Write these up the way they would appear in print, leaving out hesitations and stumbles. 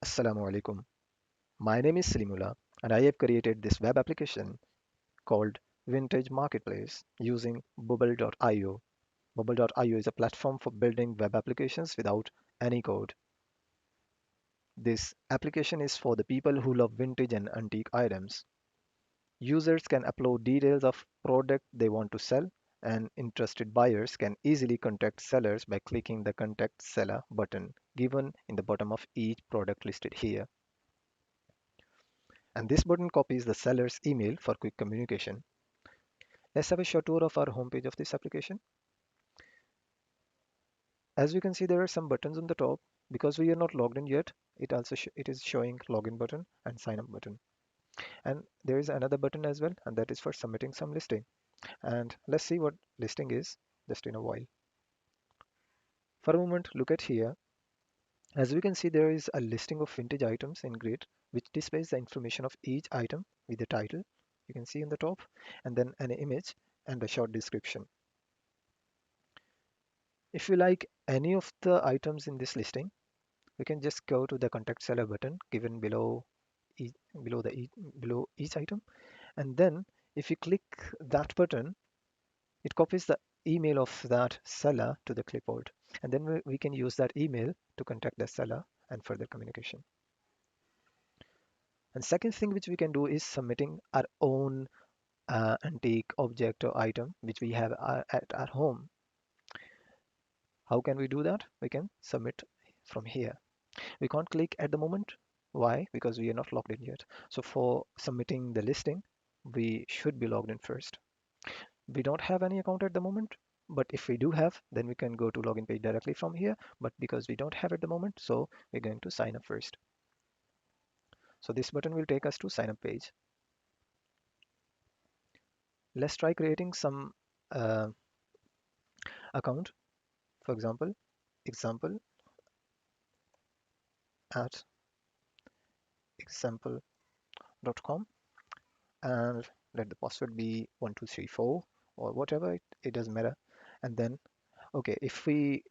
Assalamu alaikum. My name is Salimullah and I have created this web application called Vintage Marketplace using Bubble.io. Bubble.io is a platform for building web applications without any code. This application is for the people who love vintage and antique items. Users can upload details of product they want to sell and interested buyers can easily contact sellers by clicking the contact seller button given in the bottom of each product listed here. And this button copies the seller's email for quick communication. Let's have a short tour of our homepage of this application. As you can see, there are some buttons on the top. Because we are not logged in yet, it is showing login button and sign up button. And there is another button as well, and that is for submitting some listing. And let's see what listing is just in a while. For a moment, look at here. As we can see, there is a listing of vintage items in grid, which displays the information of each item with the title you can see on the top, and then an image and a short description. If you like any of the items in this listing, we can just go to the contact seller button given each, below each item, and then if you click that button, it copies the email of that seller to the clipboard, and then we can use that email to contact the seller and further communication. And second thing which we can do is submitting our own antique object or item which we have at our home. How can we do that? We can submit from here. We can't click at the moment. Why? Because we are not logged in yet. So for submitting the listing, we should be logged in first. We don't have any account at the moment, but if we do have, then we can go to login page directly from here. But because we don't have at the moment, so we're going to sign up first. So this button will take us to sign up page. Let's try creating some uh, account. For example at example.com, and let the password be 1234 or whatever, it doesn't matter. And then, okay, if we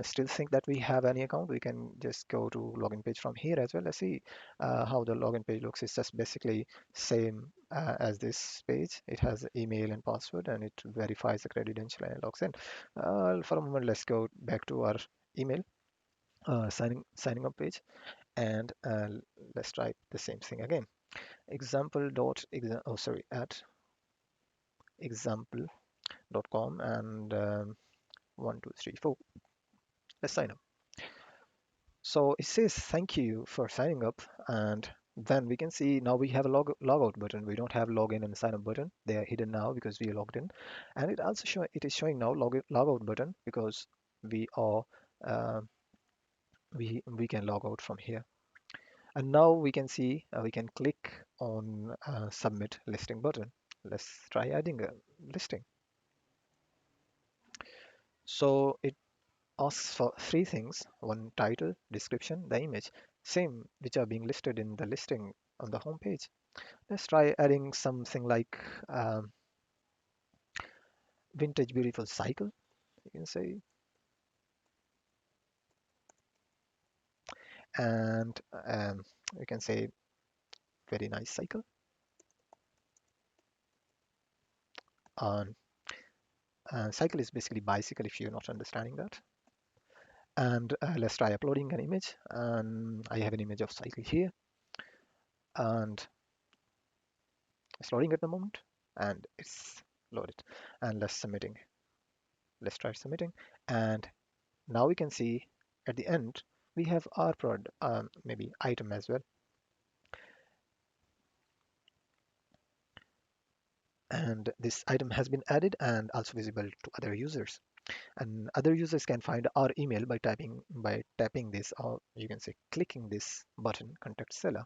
still think that we have any account, we can just go to login page from here as well. Let's see how the login page looks. It's just basically same as this page. It has email and password, and it verifies the credential and logs in. For a moment, let's go back to our email signing up page, and let's try the same thing again. Example dot exa oh sorry at example.com, and 1234. Let's sign up. So it says thank you for signing up, and then we can see now we have a logout button. We don't have login and sign up button. They are hidden now because we are logged in, and it is showing now logout button because we are uh, we can log out from here. And now we can see we can click on submit listing button. Let's try adding a listing. So it asks for three things: one, title, description, the image, same which are being listed in the listing on the home page. Let's try adding something like um, vintage beautiful cycle, you can say, and we can say very nice cycle. And cycle is basically bicycle if you're not understanding that. And let's try uploading an image. And I have an image of cycle here, and it's loading at the moment, and it's loaded. And let's try submitting, and now we can see at the end we have our prod maybe item as well, and this item has been added and also visible to other users, and other users can find our email by tapping this, or you can say clicking this button contact seller,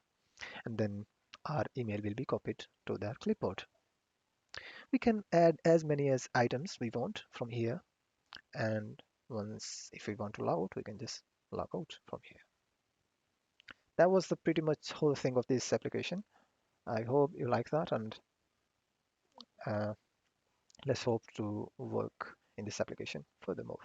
and then our email will be copied to their clipboard. We can add as many as items we want from here, and once if we want to log out, we can just log out from here. That was the pretty much whole thing of this application. I hope you like that, and uh, let's hope to work in this application furthermore.